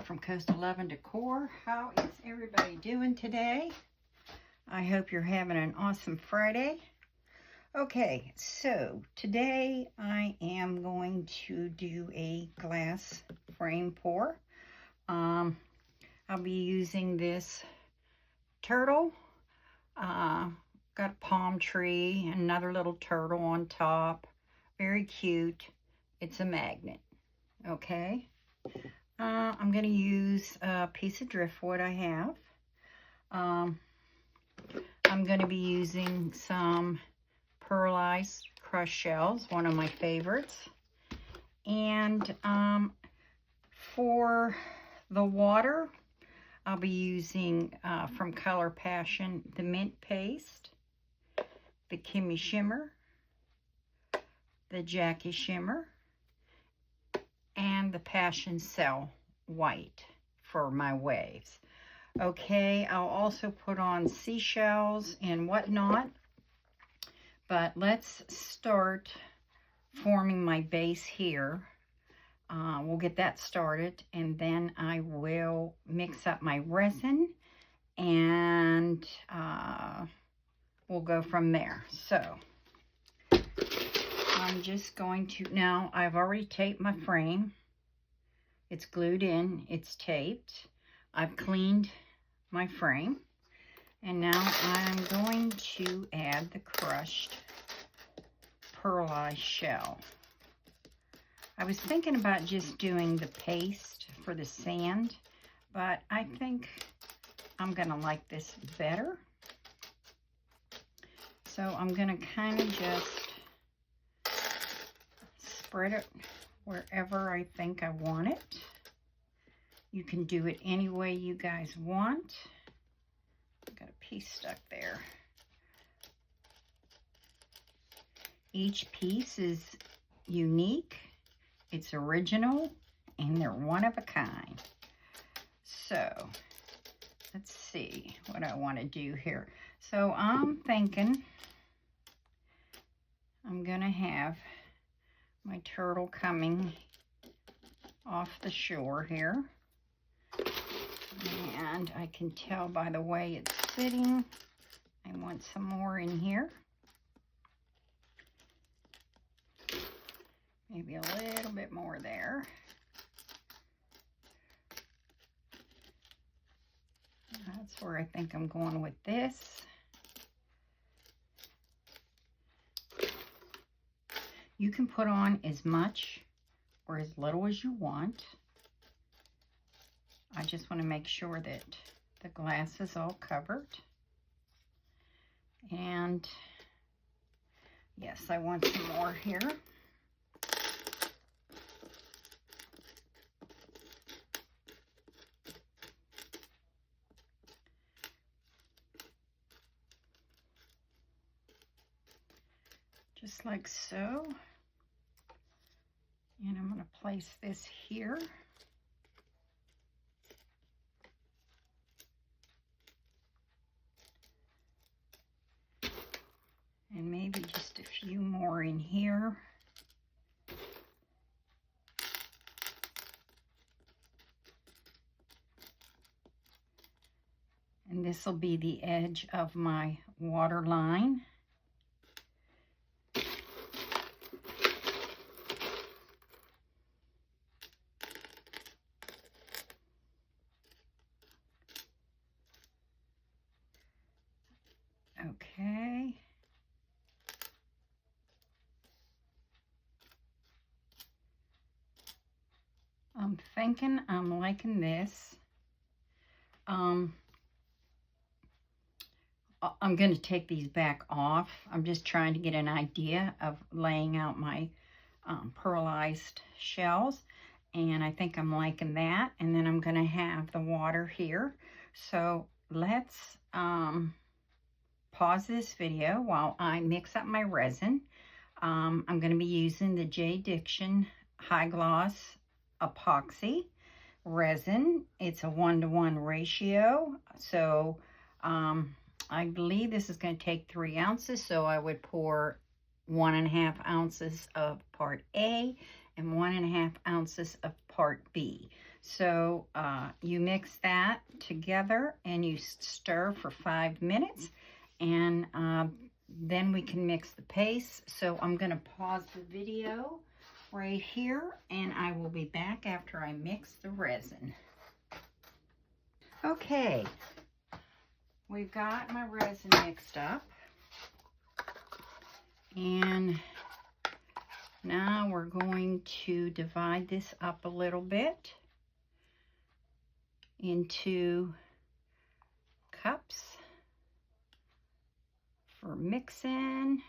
from Coastal Lovin' Decor. How is everybody doing today? I hope you're having an awesome Friday. Okay, so today I am going to do a glass frame pour. I'll be using this turtle. Got a palm tree, another little turtle on top. Very cute. It's a magnet. Okay. I'm going to use a piece of driftwood I have. I'm going to be using some pearlized crushed shells, one of my favorites. And for the water, I'll be using from Color Passion the mint paste, the Kimmy Shimmer, the Jackie Shimmer, and the Passion Cell white for my waves. Okay, I'll also put on seashells and whatnot, but let's start forming my base here. We'll get that started, and then I will mix up my resin, and we'll go from there. So I'm just going to, now I've already taped my frame. It's glued in, it's taped. I've cleaned my frame. And now I'm going to add the crushed pearlized shell. I was thinking about just doing the paste for the sand, but I think I'm gonna like this better. So I'm gonna kind of just spread it wherever I think I want it. You can do it any way you guys want. Got a piece stuck there. Each piece is unique, it's original, and they're one of a kind. So let's see what I want to do here. So I'm thinking I'm gonna have my turtle coming off the shore here. And I can tell by the way it's sitting, I want some more in here. Maybe a little bit more there. That's where I think I'm going with this. You can put on as much or as little as you want. I just want to make sure that the glass is all covered. And yes, I want some more here. Just like so. And I'm going to place this here. And maybe just a few more in here. And this will be the edge of my water line. Okay. I'm thinking I'm liking this. I'm going to take these back off. I'm just trying to get an idea of laying out my pearlized shells. And I think I'm liking that. And then I'm going to have the water here. So let's pause this video while I mix up my resin. I'm going to be using the J. Diction High Gloss Epoxy resin. It's a 1-to-1 ratio. So I believe this is going to take 3 ounces. So I would pour 1.5 ounces of part A and 1.5 ounces of part B. So you mix that together and you stir for 5 minutes, and then we can mix the paste. So I'm going to pause the video right here, and I will be back after I mix the resin. Okay, we've got my resin mixed up, and now we're going to divide this up a little bit into cups for mixing.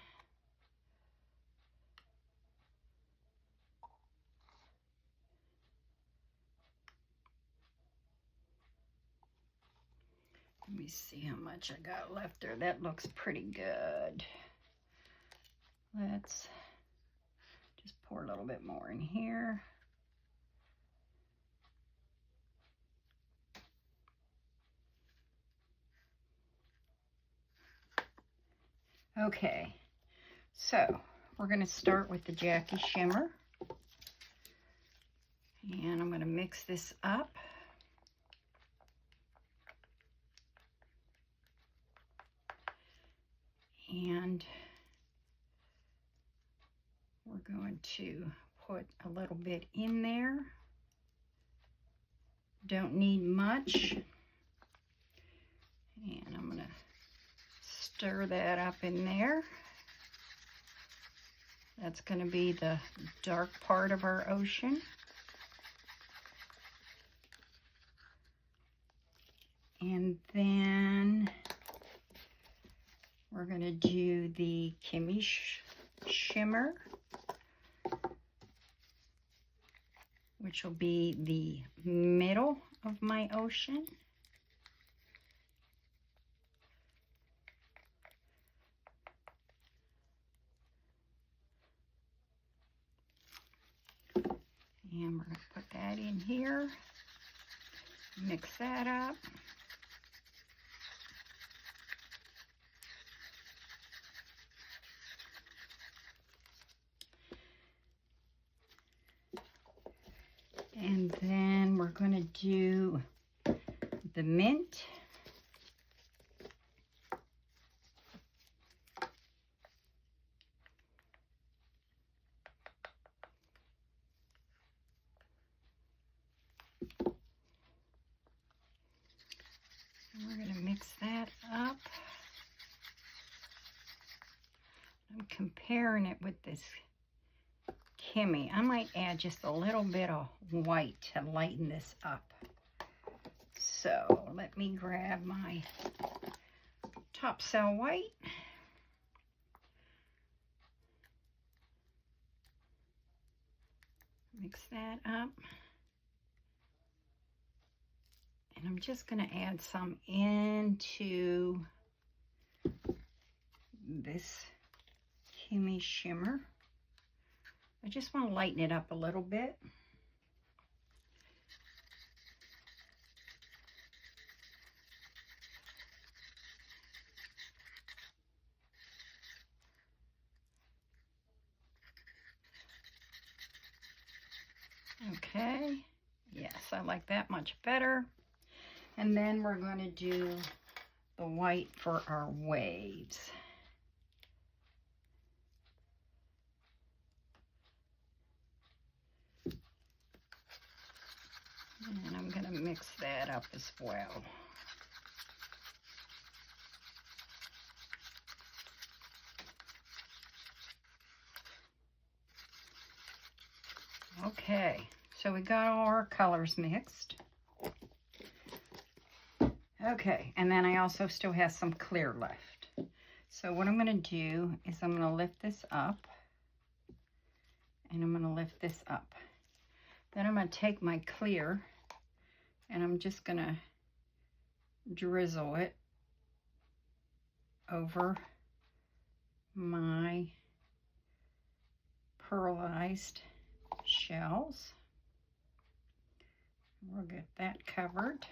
Let me see how much I got left there. That looks pretty good. Let's just pour a little bit more in here. Okay, so we're going to start with the Jackie Shimmer. And I'm going to mix this up. And we're going to put a little bit in there. Don't need much. And I'm going to stir that up in there. That's going to be the dark part of our ocean. And then we're going to do the Kimmy Shimmer, which will be the middle of my ocean. And we're going to put that in here, mix that up. And then we're going to do the mint. And we're going to mix that up. I'm comparing it with this Kimmy. I might add just a little bit of white to lighten this up. So let me grab my topsail white. Mix that up. And I'm just going to add some into this Kimmy Shimmer. I just want to lighten it up a little bit. Okay, yes, I like that much better. And then we're going to do the white for our waves. And I'm going to mix that up as well. Okay, so we got all our colors mixed. Okay, and then I also still have some clear left. So what I'm going to do is I'm going to lift this up, and I'm going to lift this up. Then I'm going to take my clear, and I'm just going to drizzle it over my pearlized shells. We'll get that covered.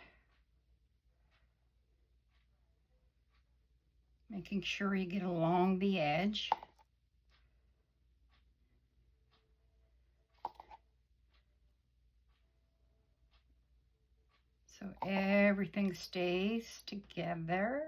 Making sure you get along the edge. so everything stays together.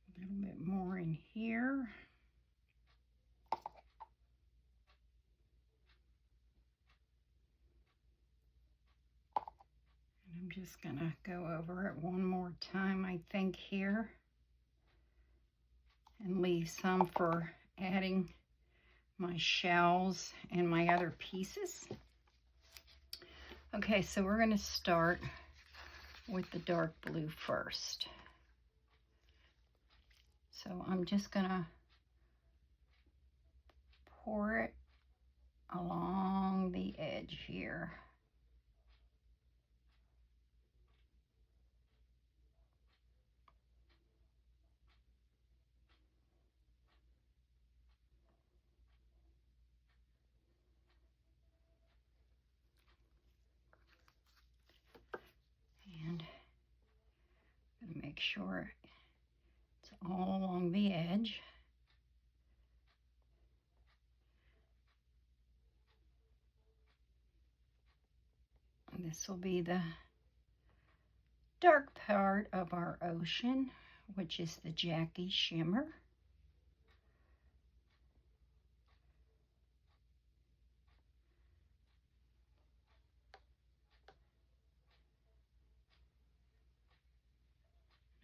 A little bit more in here. I'm just gonna go over it one more time, I think, here, and leave some for adding my shells and my other pieces. Okay, so we're gonna start with the dark blue first. So I'm just gonna pour it along the edge here. And I'm gonna make sure it's all along the edge. And this will be the dark part of our ocean, which is the Jackie shimmer.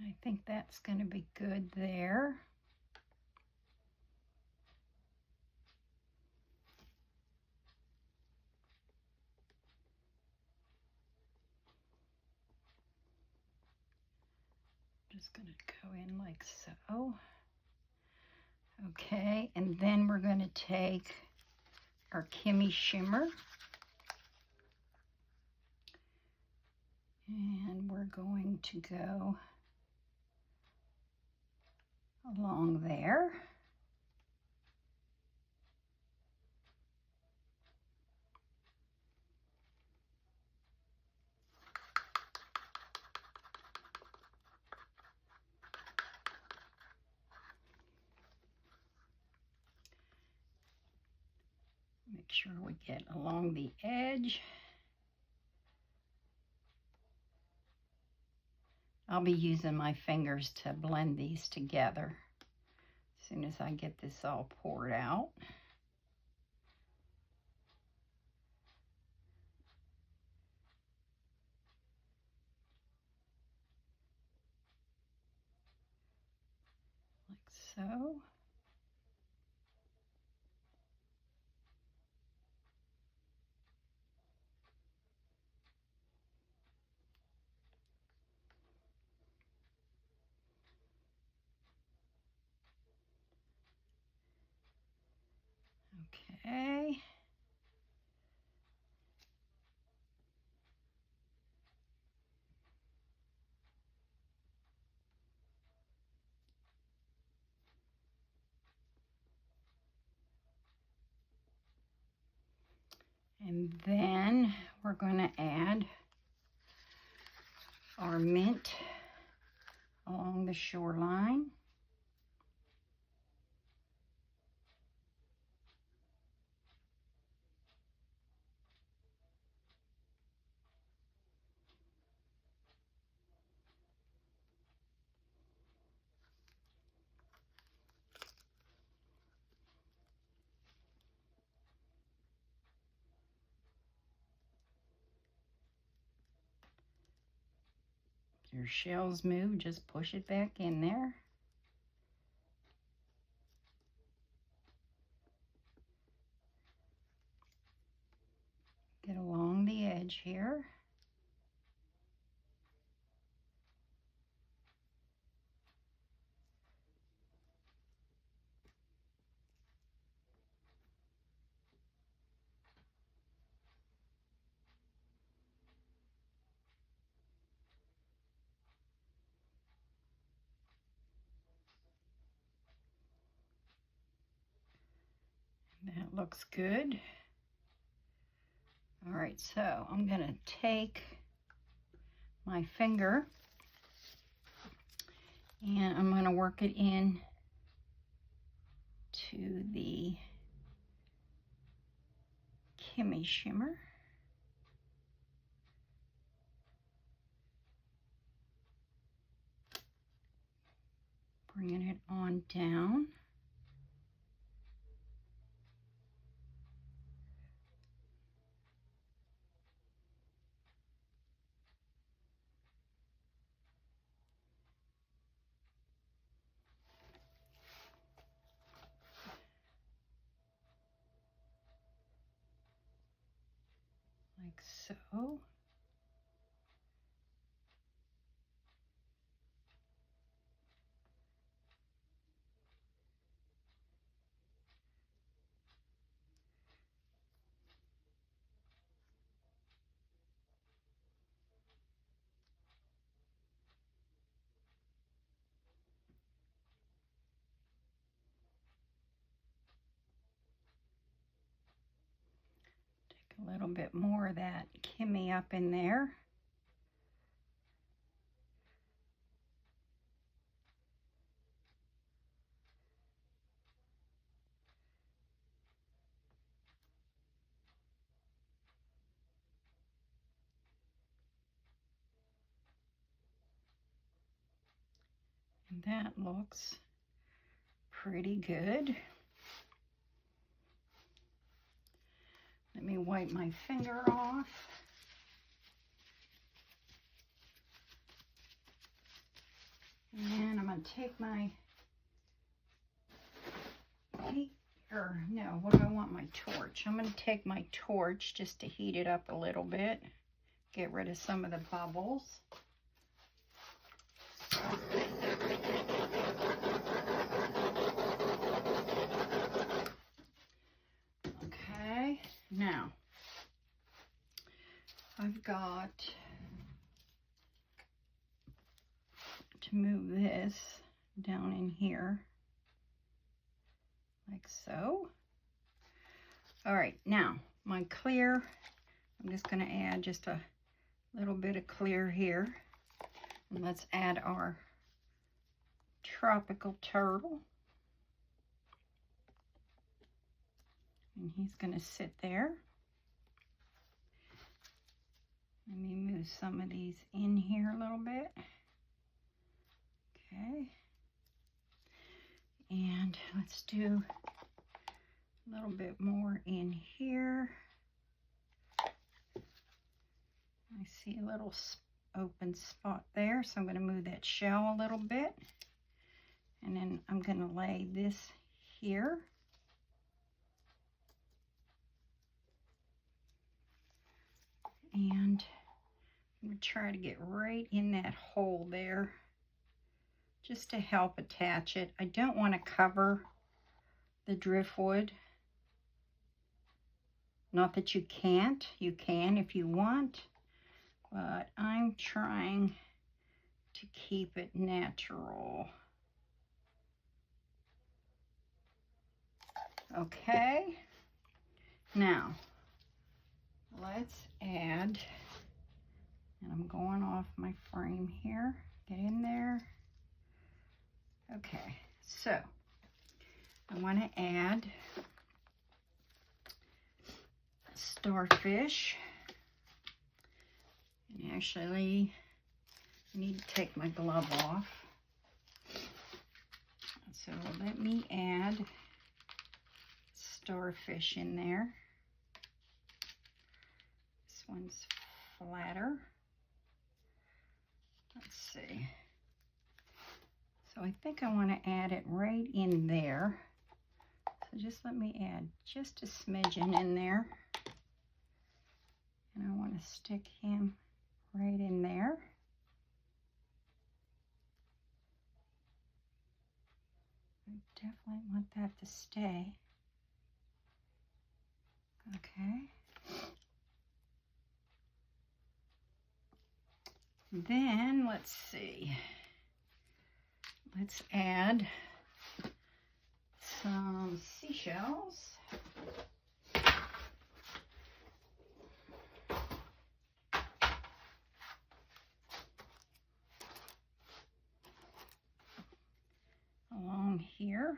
I think that's going to be good there. Just going to go in like so. Okay, and then we're going to take our Kimmy shimmer, and we're going to go along there. Make sure we get along the edge. I'll be using my fingers to blend these together as soon as I get this all poured out. Like so. Okay. And then we're going to add our mint along the shoreline. If your shells move, just push it back in there. Get along the edge here. That looks good. All right, so I'm going to take my finger, and I'm going to work it in to the Kimmy shimmer. Bringing it on down. Like so. Take a little bit more of that Kimmy up in there. And that looks pretty good. Let me wipe my finger off. And I'm going to take my heat, or no, what do I want? My torch. I'm going to take my torch just to heat it up a little bit. Get rid of some of the bubbles. Okay, now I've got to move this down in here like so. All right, now my clear, I'm just going to add just a little bit of clear here. And let's add our tropical turtle. And he's going to sit there. Let me move some of these in here a little bit. Okay. And let's do a little bit more in here. I see a little open spot there, so I'm going to move that shell a little bit. And then I'm going to lay this here. And I'm going to try to get right in that hole there, just to help attach it. I don't want to cover the driftwood. Not that you can't. You can if you want. But I'm trying to keep it natural. Okay. Now, let's add, and I'm going off my frame here. Get in there. Okay, so I want to add starfish. And actually, I need to take my glove off. So let me add starfish in there. This one's flatter. Let's see. So I think I want to add it right in there. So just let me add just a smidgen in there. And I want to stick him right in there. I definitely want that to stay. Okay. Then let's see. Let's add some seashells. here.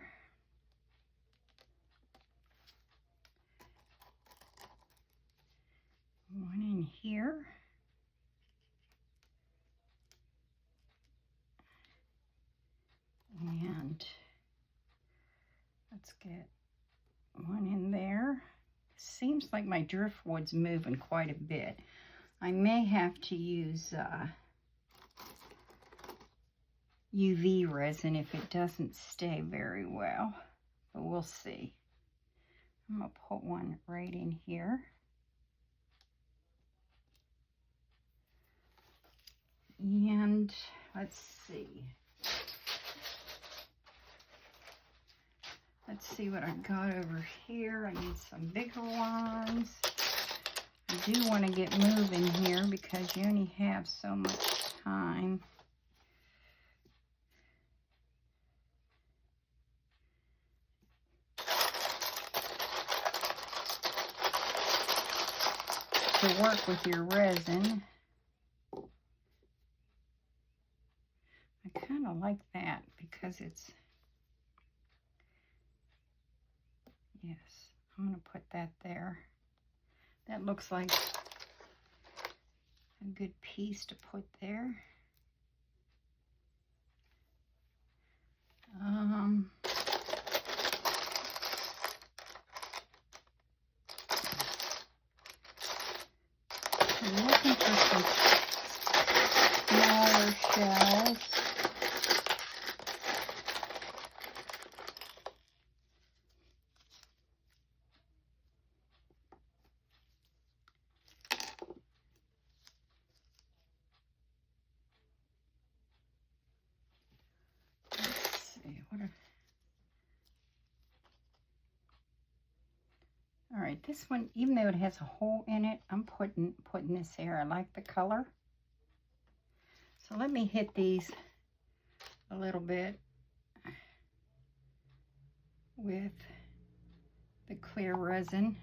One in here. And let's get one in there. Seems like my driftwood's moving quite a bit. I may have to use UV resin if it doesn't stay very well, but we'll see. I'm gonna put one right in here. And let's see. Let's see what I got over here. I need some bigger ones. I do want to get moving here because you only have so much time. To work with your resin. I kind of like that because it's, yes, I'm going to put that there. That looks like a good piece to put there. I'm looking for some smaller shells. All right, this one, even though it has a hole in it, I'm putting this here. I like the color. So let me hit these a little bit with the clear resin.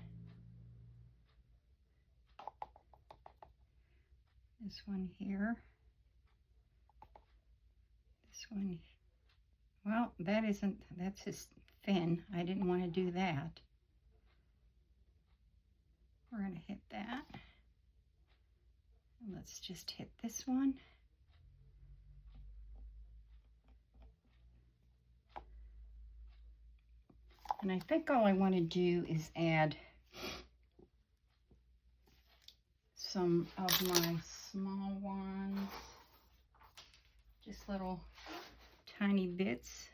This one here. This one. Well, that's just thin. I didn't want to do that. We're going to hit that. Let's just hit this one. And I think all I want to do is add some of my small ones. Just little tiny bits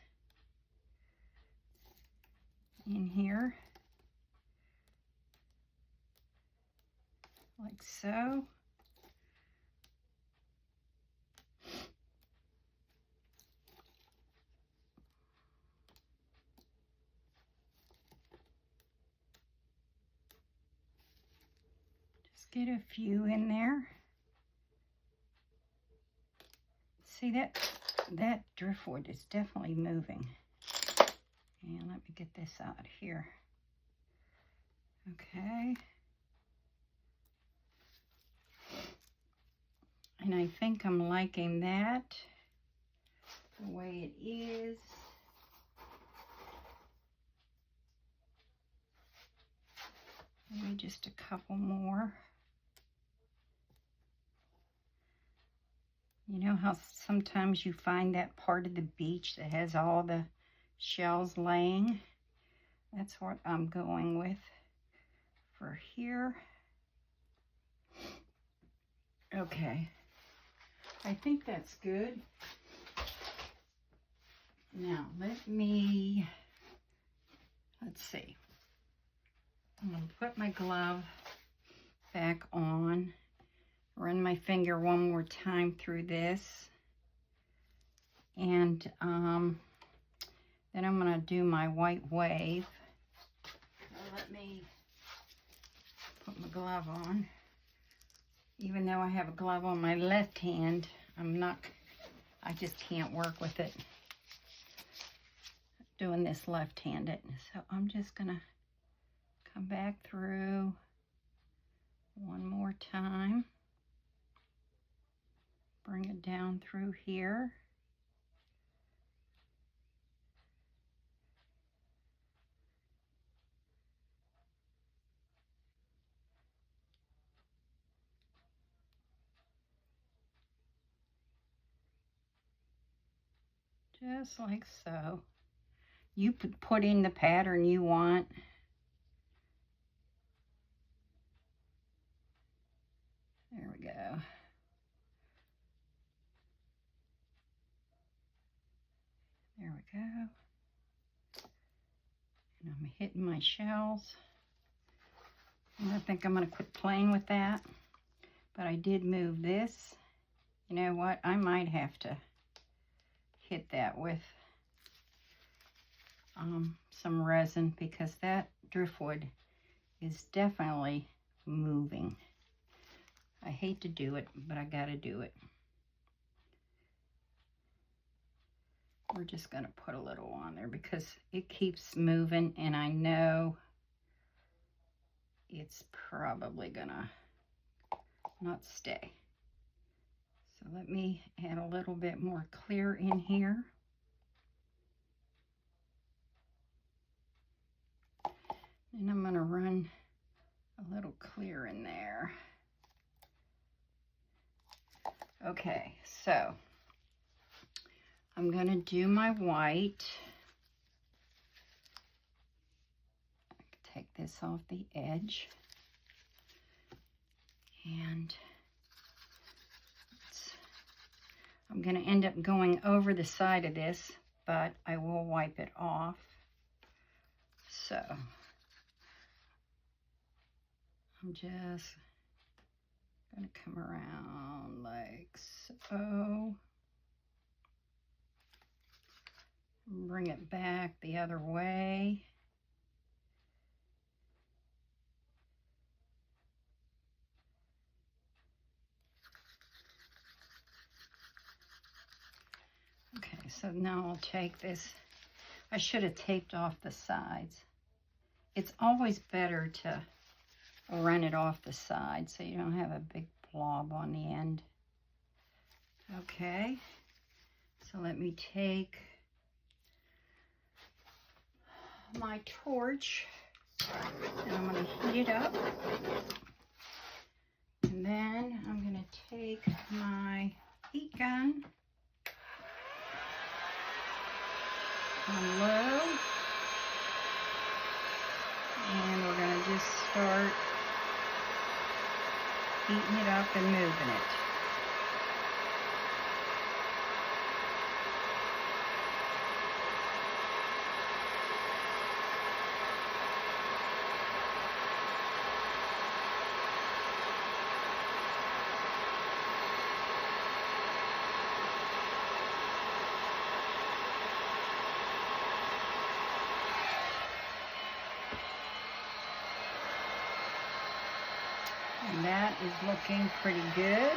in here. Like so. Just get a few in there. See that driftwood is definitely moving. And let me get this out here. Okay. And I think I'm liking that the way it is. Maybe just a couple more. You know how sometimes you find that part of the beach that has all the shells laying? That's what I'm going with for here. Okay. I think that's good. Now, let's see. I'm going to put my glove back on. Run my finger one more time through this. And then I'm going to do my white wave. So let me put my glove on. Even though I have a glove on my left hand, I just can't work with it doing this left-handed. So I'm just gonna come back through one more time. Bring it down through here. Just like so. You put in the pattern you want. There we go. There we go. And I'm hitting my shells. And I think I'm going to quit playing with that. But I did move this. You know what? I might have to hit that with some resin, because that driftwood is definitely moving. I hate to do it, but I gotta do it. We're just gonna put a little on there because it keeps moving, and I know it's probably gonna not stay. So let me add a little bit more clear in here. And I'm gonna run a little clear in there. Okay, so I'm gonna do my white. Take this off the edge. And I'm gonna end up going over the side of this, but I will wipe it off. So I'm just gonna come around like so. Bring it back the other way. Okay, so now I'll take this. I should have taped off the sides. It's always better to run it off the side so you don't have a big blob on the end. Okay, so let me take my torch and I'm going to heat it up. And then I'm going to take my heat gun on low. And we're going to just start heating it up and moving it. And that is looking pretty good.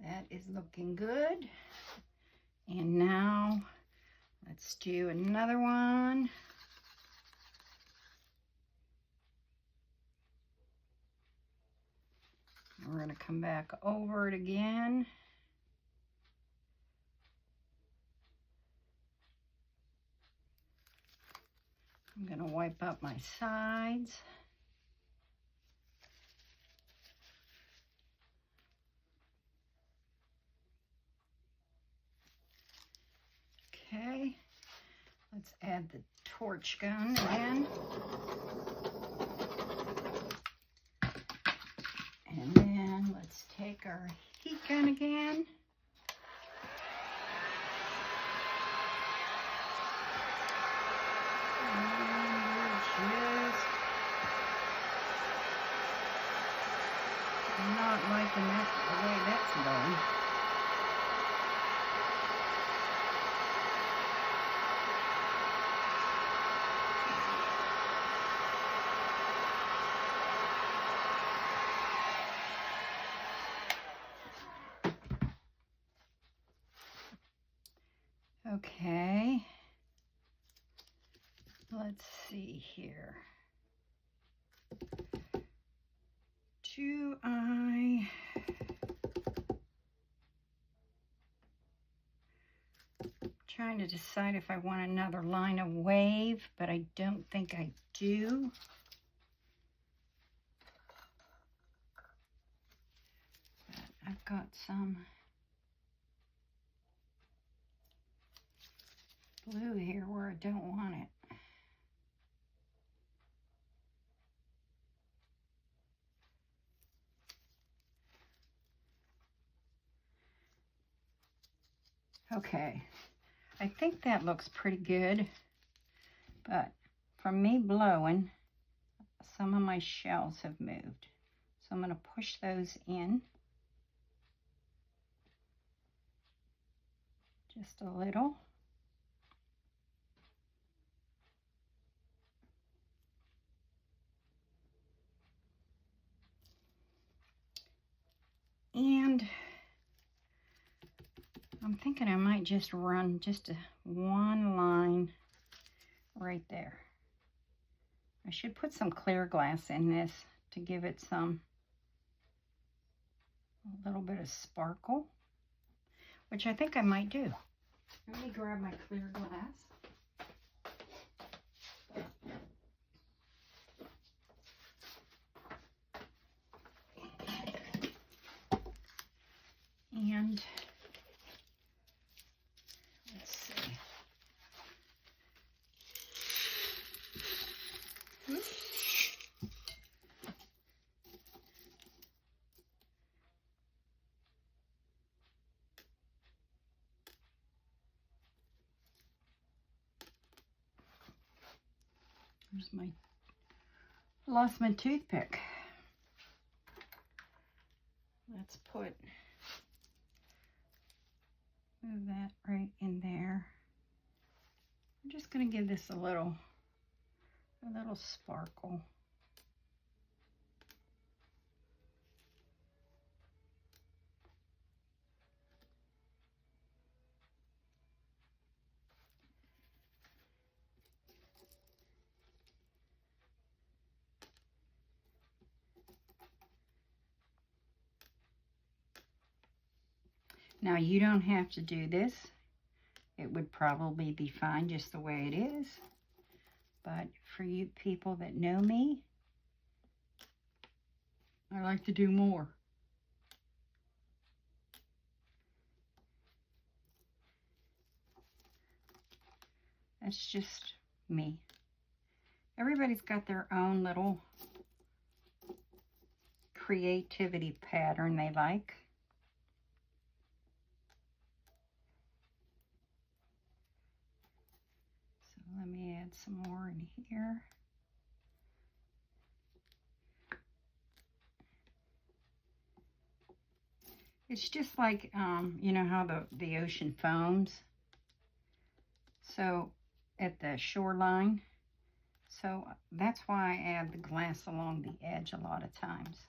That is looking good. And now let's do another one. And we're going to come back over it again. I'm going to wipe up my sides. Okay, let's add the torch gun again. And then let's take our heat gun again. Not liking that, the way that's going. Okay, let's see here. Trying to decide if I want another line of wave, but I don't think I do. got some blue here where I don't want it. Okay, I think that looks pretty good, but from me blowing, some of my shells have moved. So I'm going to push those in just a little. And I'm thinking I might just run just one line right there. I should put some clear glass in this to give it a little bit of sparkle, which I think I might do. Let me grab my clear glass. And let's see. There's lost my toothpick. Let's move that right in there. I'm just going to give this a little sparkle. Now, you don't have to do this. It would probably be fine just the way it is. But for you people that know me, I like to do more. That's just me. Everybody's got their own little creativity pattern they like. So let me add some more in here. It's just like, you know how the ocean foams? So at the shoreline. So that's why I add the glass along the edge a lot of times.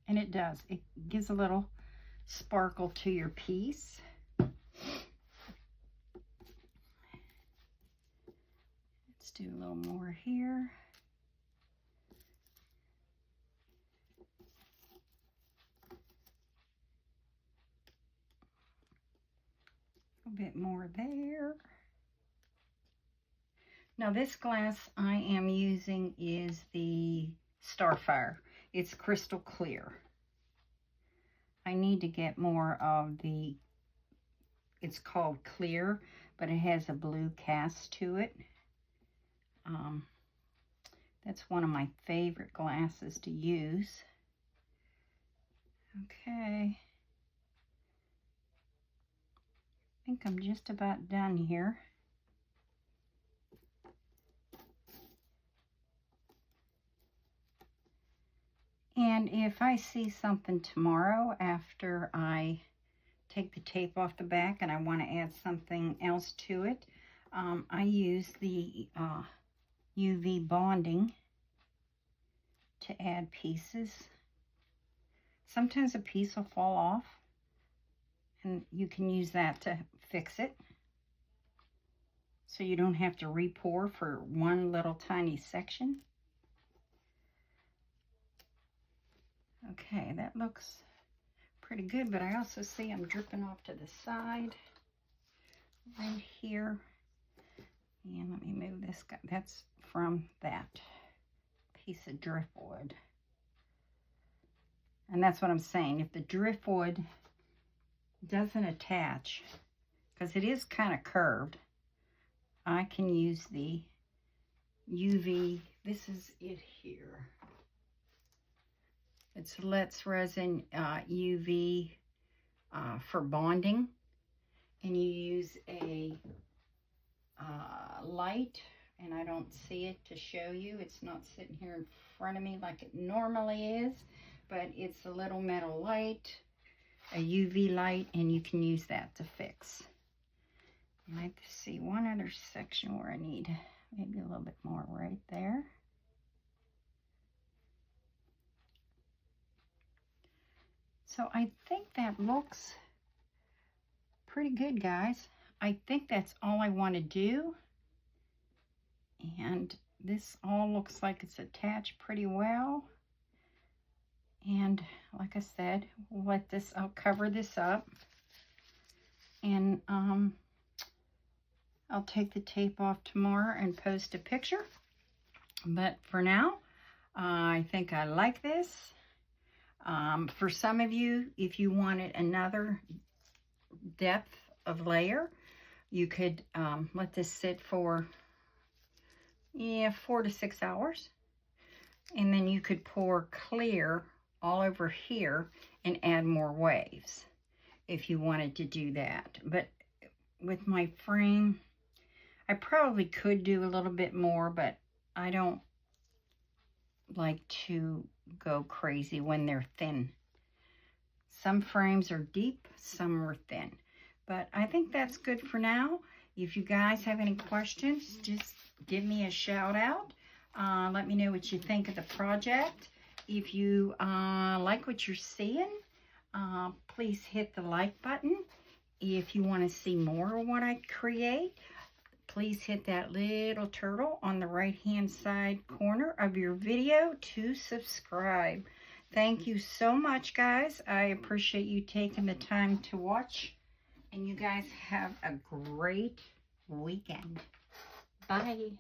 And it does. It gives a little sparkle to your piece. Let's do a little more here. A bit more there. Now this glass I am using is the Starfire. It's crystal clear. I need to get more of it's called clear, but it has a blue cast to it. That's one of my favorite glasses to use. Okay. I think I'm just about done here. And if I see something tomorrow after I take the tape off the back and I want to add something else to it, I use the UV bonding to add pieces. Sometimes a piece will fall off, and you can use that to fix it. So you don't have to re-pour for one little tiny section. Okay, that looks pretty good, but I also see I'm dripping off to the side right here. And let me move this guy. That's from that piece of driftwood. And that's what I'm saying. If the driftwood doesn't attach, because it is kind of curved, I can use the UV. This is it here. It's Let's Resin UV for bonding. And you use a light, and I don't see it to show you. It's not sitting here in front of me like it normally is, but it's a little metal light, a UV light, and you can use that to fix. I might see one other section where I need maybe a little bit more right there. So I think that looks pretty good, guys. I think that's all I want to do. And this all looks like it's attached pretty well. And like I said, we'll let this, I'll cover this up. And I'll take the tape off tomorrow and post a picture. But for now, I think I like this. For some of you, if you wanted another depth of layer, you could let this sit for 4 to 6 hours, and then you could pour clear all over here and add more waves if you wanted to do that. But with my frame, I probably could do a little bit more, but I don't like to go crazy when they're thin. Some frames are deep, some are thin. But I think that's good for now. If you guys have any questions, just give me a shout out. Let me know what you think of the project. If you like what you're seeing, please hit the like button. If you want to see more of what I create, please hit that little turtle on the right-hand side corner of your video to subscribe. Thank you so much, guys. I appreciate you taking the time to watch. And you guys have a great weekend. Bye.